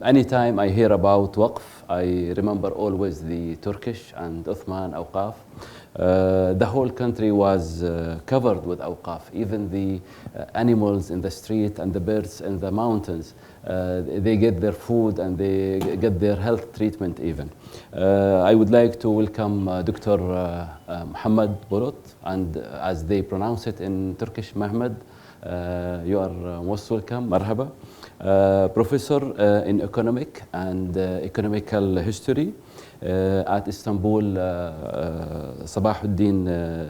anytime I hear about Waqf, I remember always the Turkish and Uthman Awqaf. The whole country was covered with awqaf. Even the animals in the street and the birds in the mountains, they get their food and they get their health treatment even. I would like to welcome Dr. Muhammad Bulut, and as they pronounce it in Turkish, Mehmed. You are most welcome, marhaba. Professor in economic and economical history at Istanbul Sabahuddin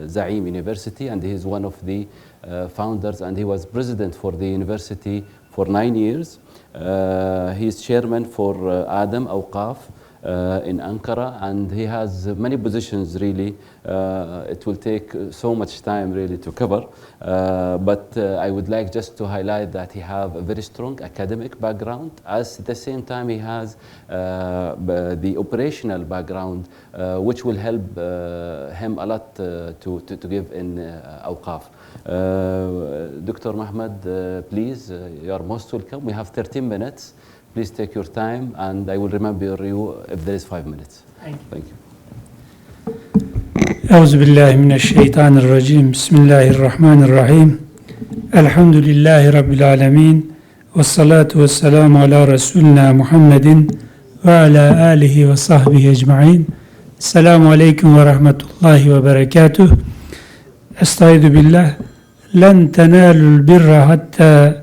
Zaim University, and he is one of the founders, and he was president for the university for 9 years. He is chairman for Adam Awqaf in Ankara, and he has many positions really. It will take so much time really to cover, but I would like just to highlight that he have a very strong academic background. At the same time, he has the operational background, which will help him a lot to give in Awqaf. Dr. Mahmoud, please, you are most welcome. We have 13 minutes. Please take your time, and I will remember you if there is 5 minutes. Thank you. أعوذ بالله من الشيطان الرجيم بسم الله الرحمن الرحيم الحمد لله رب العالمين والصلاة والسلام على رسولنا محمد وعلى آله وصحبه أجمعين. السلام عليكم ورحمة الله وبركاته. أستعيذ بالله. لن تنالوا البر حتى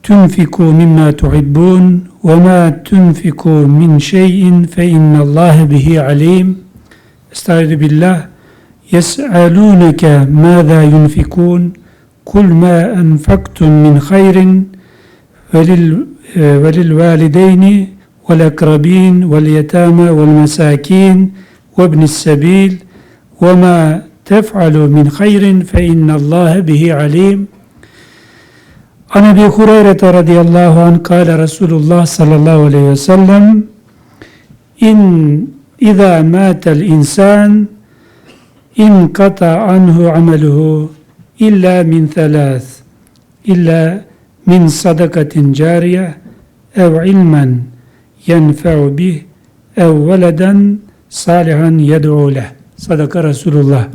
تنفقوا مما تحبون وما تنفقوا من شيء فإن الله به عليم. استعيذ بالله. يسألونك ماذا ينفقون قل ما أنفقتم من خير وللوالدين والأقربين واليتامى والمساكين وابن السبيل وما تفعلوا من خير فإن الله به عليم. عن أبي هريرة رضي الله عنه قال رسول الله صلى الله عليه وسلم إذا مات الإنسان انقطع عنه عمله إلا من ثلاث، إلا من صدقة جارية أو علما ينفع به أو ولدا صالحا يدعو له. صدق رسول الله.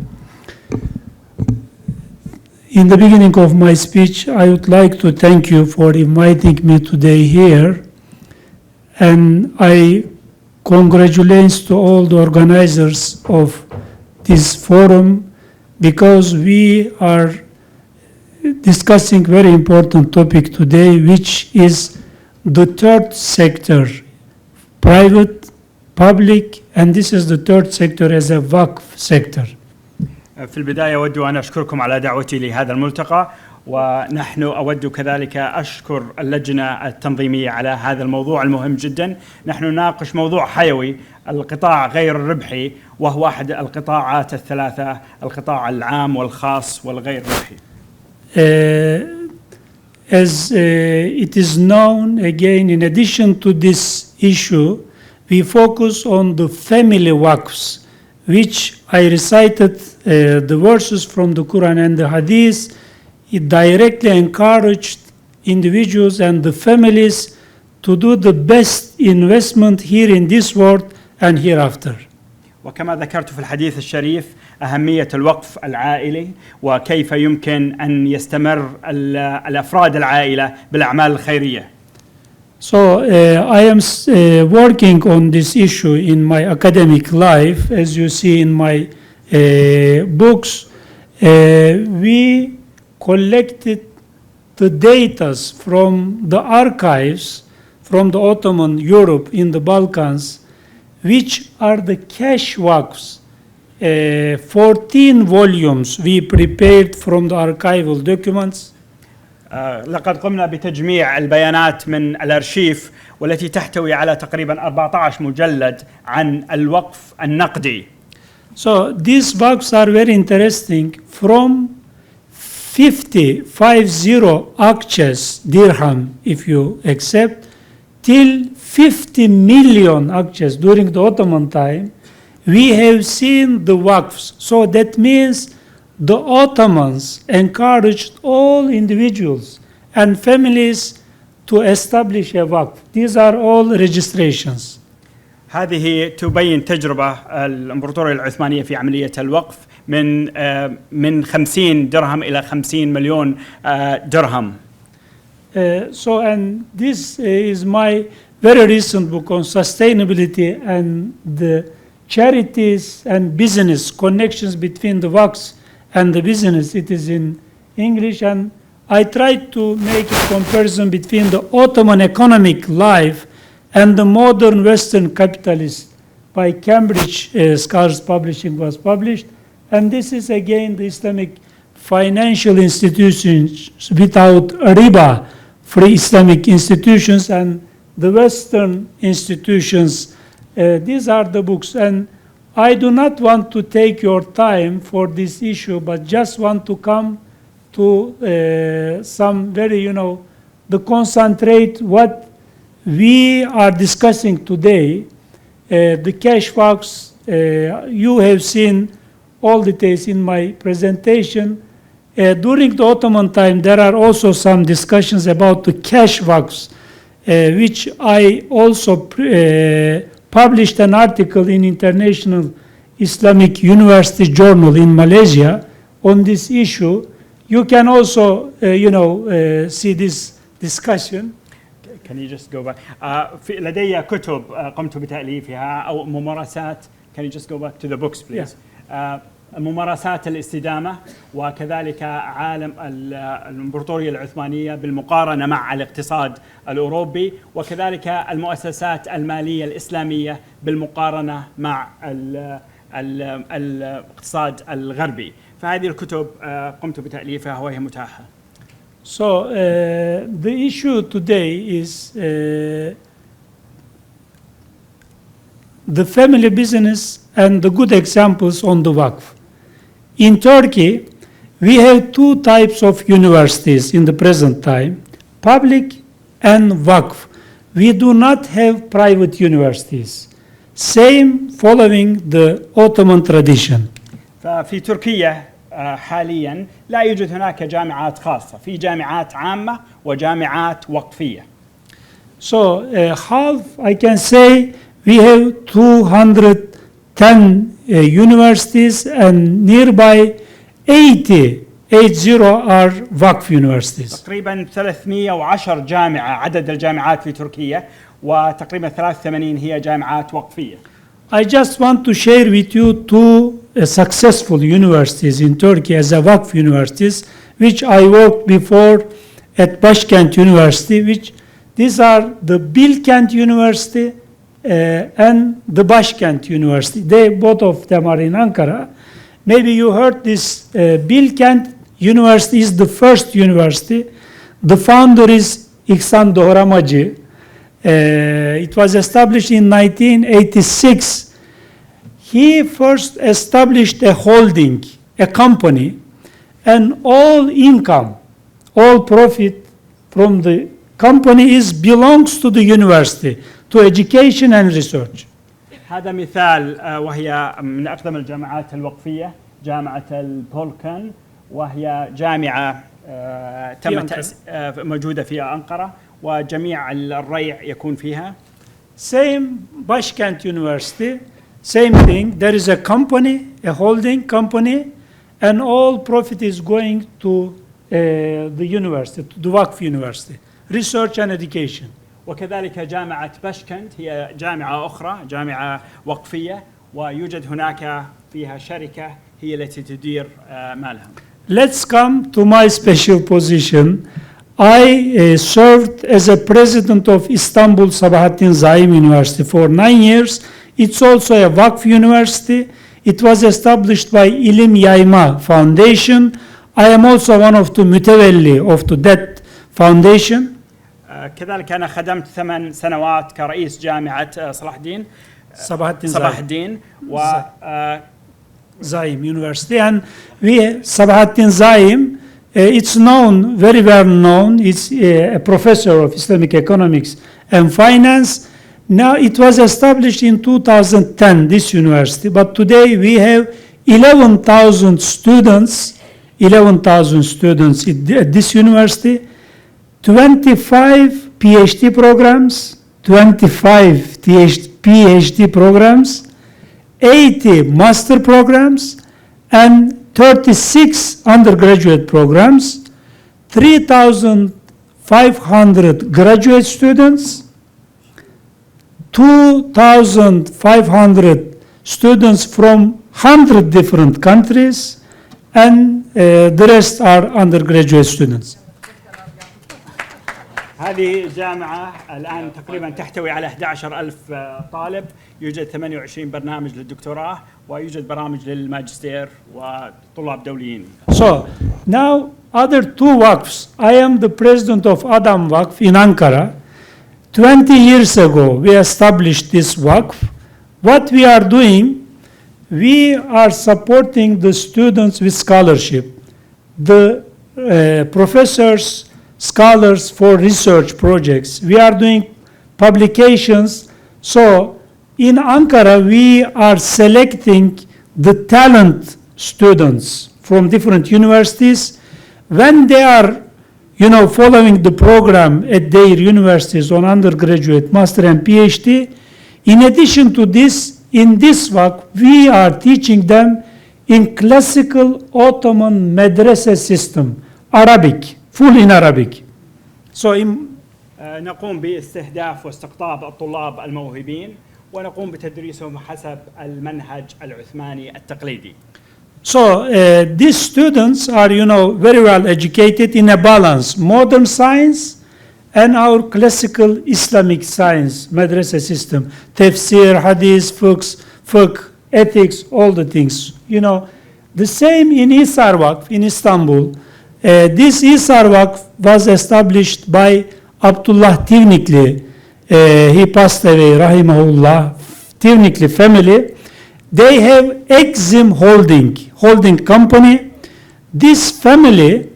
In the beginning of my speech, I would like to thank you for inviting me today here, and I congratulate to all the organizers of this forum, because we are discussing very important topic today, which is the third sector, private, public, and this is the third sector as a Waqf sector. في البداية أود أن أشكركم على دعوتي لهذا الملتقى، ونحن أود كذلك أشكر اللجنة التنظيمية على هذا الموضوع المهم جدا. نحن نناقش موضوع حيوي، القطاع غير الربحي، وهو أحد القطاعات الثلاثة، القطاع العام والخاص والغير ربحي. As it is known, again, in addition to this issue, we focus on the family waqfs, which I recited the verses from the Quran and the Hadith. It directly encouraged individuals and the families to do the best investment here in this world and hereafter. وكما ذكرت في الحديث الشريف أهمية الوقف العائلي، وكيف يمكن أن يستمر الأفراد العائلة بالأعمال الخيرية. So I am working on this issue in my academic life. As you see in my books, we collected the data from the archives from the Ottoman Europe in the Balkans, which are the cash waqfs. 14 volumes we prepared from the archival documents. لقد قمنا بتجميع البيانات من الأرشيف، والتي تحتوي على تقريبا 14 مجلد عن الوقف النقدي. So these waqfs are very interesting, from 50 akçes dirham, if you accept, till 50 million akçes during the Ottoman time. We have seen the waqfs. So that means the Ottomans encouraged all individuals and families to establish a waqf. These are all registrations. هذه تبين تجربة الإمبراطورية العثمانية في عملية الوقف من 50 درهم إلى 50 مليون درهم. And this is my very recent book on sustainability and the charities and business connections between the waqfs and the business. It is in English, and I tried to make a comparison between the Ottoman economic life and the modern Western capitalist by Cambridge Scholars Publishing was published. And this is again the Islamic financial institutions without riba, free Islamic institutions, and the Western institutions. These are the books. And I do not want to take your time for this issue, but just want to come to some very, the concentrate what we are discussing today. The cash box, you have seen all details in my presentation. During the Ottoman time, there are also some discussions about the cash box, which I also published an article in International Islamic University Journal in Malaysia on this issue. You can also, see this discussion. Can you just go back? لدي كتب قمت بتأليفها أو ممارسات. Can you just go back to the books, please? Yeah. ممارسات الاستدامة وكذلك عالم الإمبراطورية العثمانية بالمقارنة مع الاقتصاد الأوروبي وكذلك المؤسسات المالية الإسلامية بالمقارنة مع الاقتصاد الغربي. فهذه الكتب قمت بتأليفها وهي متاحة. So the issue today is the family business and the good examples on the waqf. In Turkey, we have two types of universities in the present time, public and waqf. We do not have private universities. Same following the Ottoman tradition. ففي تركيا حاليا لا يوجد هناك جامعات خاصة، في جامعات عامة وجامعات وقفية. So half, I can say, we have 210 universities and nearby 80 are waqf universities. تقريبا 310 جامعة عدد الجامعات في تركيا وتقريبا 83 هي جامعات وقفية. I just want to share with you two successful universities in Turkey as a waqf universities, which I worked before at Başkent University, which these are the Bilkent University and the Başkent University. They, both of them are in Ankara. Maybe you heard this. Bilkent University is the first university. The founder is İhsan Doğramacı. It was established in 1986. He first established a holding, a company, and all income, all profit from the company belongs to the university, to education and research. هذا مثال وهي من أقدم الجامعات الوقفية جامعة البولكان وهي جامعة موجودة في أنقرة وجميع الريع يكون فيها. Same Başkent University, same thing. There is a company, a holding company, and all profit is going to the university, to the Waqf University, research and education. وكذلك جامعة باشكنت هي جامعة أخرى جامعة وقفية ويوجد هناك فيها شركة هي التي تدير مالها. Let's come to my special position. I served as a president of Istanbul Sabahattin Zaim University for 9 years. It's also a Waqf university. It was established by İlim Yayma Foundation. I am also one of the mütevelli of that foundation. كذلك أنا خدمت 8 سنوات كرئيس جامعة صلاح الدين و Zaim University, and Sabahattin Zaim, it's known, very well known. It's a professor of Islamic economics and finance. Now it was established in 2010, this university, but today we have 11,000 students at this university. 25 PhD programs, 25 PhD programs, 80 master programs, and 36 undergraduate programs, 3,500 graduate students, 2,500 students from 100 different countries, and the rest are undergraduate students. هذه جامعة الآن تقريبا تحتوي على 11,000 طالب، يوجد 28 برنامج للدكتوراه ويوجد برامج للماجستير وطلاب دوليين. So now other two WAQFs. I am the president of Adam WAQF in Ankara. 20 years ago we established this WAQF. What we are doing, we are supporting the students with scholarship. The professors, scholars for research projects. We are doing publications. So in Ankara, we are selecting the talent students from different universities. When they are, following the program at their universities on undergraduate, master, and PhD, in addition to this, in this work, we are teaching them in classical Ottoman madrasa system, Arabic, full in Arabic. So نقوم باستهداف واستقطاب الطلاب الموهوبين ونقوم بتدريسهم حسب المنهج العثماني التقليدي. So these students are, very well educated in a balance, modern science and our classical Islamic science, madrasa system, tafsir, hadith, fiqh, ethics, all the things. The same in Hisar Vakf in Istanbul. This Hisar Vakf was established by Abdullah Tivnikli. He passed away, rahimahullah, Tivnikli family. They have Exim holding company. This family,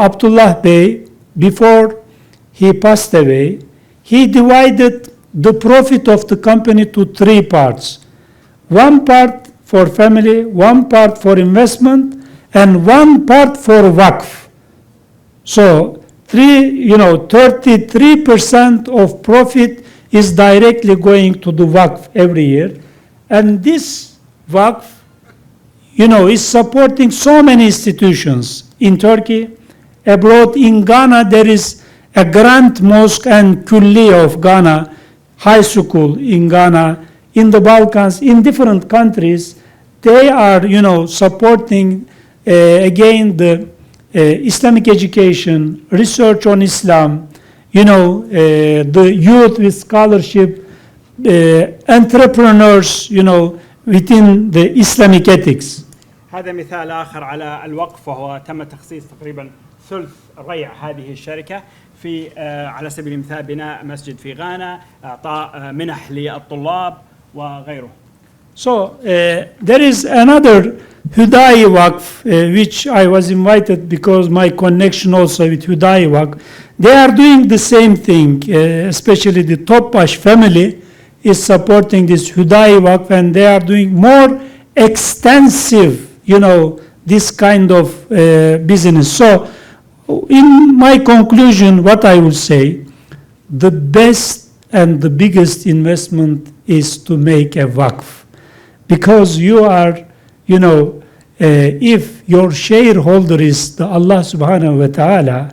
Abdullah Bey, before he passed away, he divided the profit of the company to three parts. One part for family, one part for investment, and one part for Waqf. So 33% of profit is directly going to the Waqf every year. And this Waqf, is supporting so many institutions in Turkey. Abroad in Ghana, there is a Grand Mosque and Kulliya of Ghana, high school in Ghana, in the Balkans, in different countries. They are, supporting, again, the Islamic education, research on Islam, the youth with scholarship, entrepreneurs, within the Islamic ethics. هذا مثال آخر على الوقف، وهو تم تخصيص تقريبا ثلث ريع هذه الشركة في على سبيل المثال بناء مسجد في غانا، إعطاء منح للطلاب وغيره. So there is another Hudai Waqf, which I was invited because my connection also with Hudai Waqf. They are doing the same thing, especially the Topbaş family is supporting this Hudai Waqf, and they are doing more extensive, this kind of business. So in my conclusion, what I will say, the best and the biggest investment is to make a Waqf. Because you are, if your shareholder is the Allah subhanahu wa ta'ala,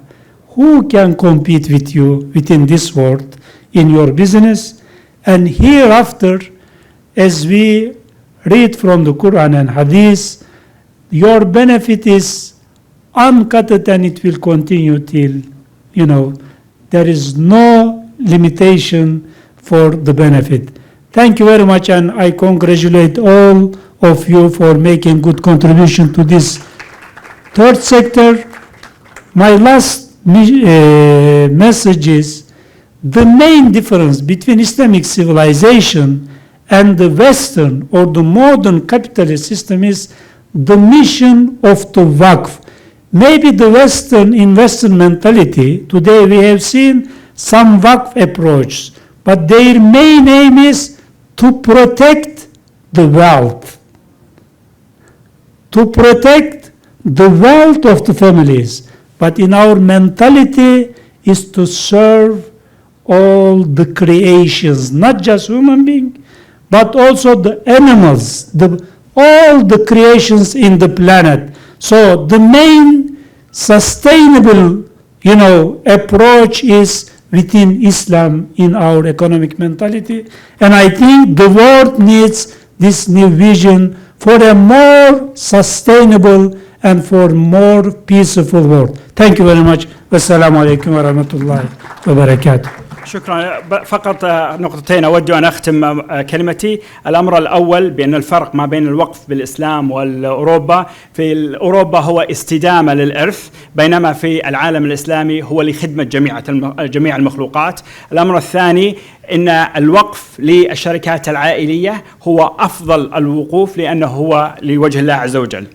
who can compete with you within this world in your business? And hereafter, as we read from the Quran and Hadith, your benefit is uncutted and it will continue till, there is no limitation for the benefit. Thank you very much, and I congratulate all of you for making good contribution to this third sector. My last message is the main difference between Islamic civilization and the Western or the modern capitalist system is the mission of the Waqf. Maybe the Western investor mentality, today we have seen some Waqf approach, but their main aim is to protect the wealth. To protect the wealth of the families. but in our mentality is to serve all the creations, not just human beings, but also the animals, all the creations in the planet. So the main sustainable, approach is within Islam in our economic mentality. And I think the world needs this new vision for a more sustainable and for more peaceful world. Thank you very much. Wassalamu alaikum wa rahmatullahi wa barakatuh. شكرا. فقط نقطتين أود أن أختم كلمتي. الأمر الأول بأن الفرق ما بين الوقف بالإسلام والأوروبا، في أوروبا هو استدامة للإرث، بينما في العالم الإسلامي هو لخدمة جميع المخلوقات. الأمر الثاني إن الوقف للشركات العائلية هو أفضل الوقوف لأنه هو لوجه الله عز وجل.